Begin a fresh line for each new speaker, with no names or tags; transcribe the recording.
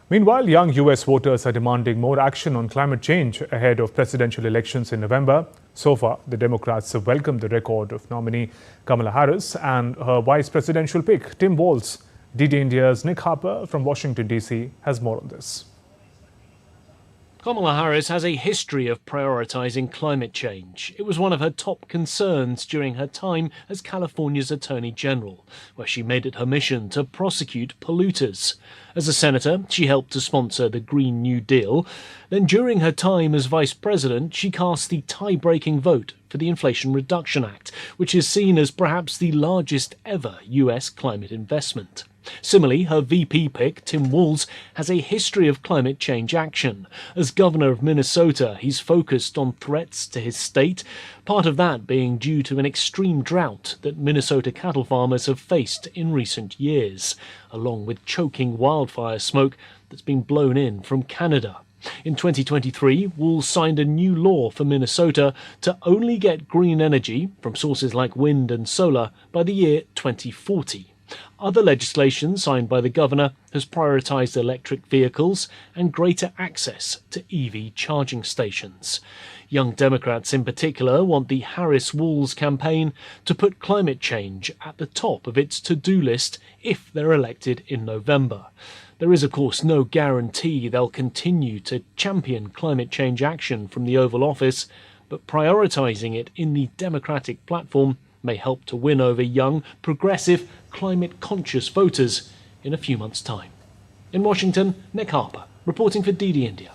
Meanwhile, young US voters are demanding more action on climate change ahead of presidential elections in November. So far, the Democrats have welcomed the record of nominee Kamala Harris and her vice presidential pick, Tim Walz. DD India's Nick Harper from Washington, D.C. has more on this.
Kamala Harris has a history of prioritising climate change. It was one of her top concerns during her time as California's Attorney General, where she made it her mission to prosecute polluters. As a senator, she helped to sponsor the Green New Deal. Then during her time as Vice President, she cast the tie-breaking vote for the Inflation Reduction Act, which is seen as perhaps the largest ever US climate investment. Similarly, her VP pick, Tim Walz, has a history of climate change action. As governor of Minnesota, he's focused on threats to his state, part of that being due to an extreme drought that Minnesota cattle farmers have faced in recent years, along with choking wildfire smoke that's been blown in from Canada. In 2023, Walz signed a new law for Minnesota to only get green energy from sources like wind and solar by the year 2040. Other legislation signed by the governor has prioritised electric vehicles and greater access to EV charging stations. Young Democrats in particular want the Harris-Walz campaign to put climate change at the top of its to-do list if they're elected in November. There is, of course, no guarantee they'll continue to champion climate change action from the Oval Office, but prioritising it in the Democratic platform may help to win over young, progressive, climate-conscious voters in a few months' time. In Washington, Nick Harper, reporting for DD India.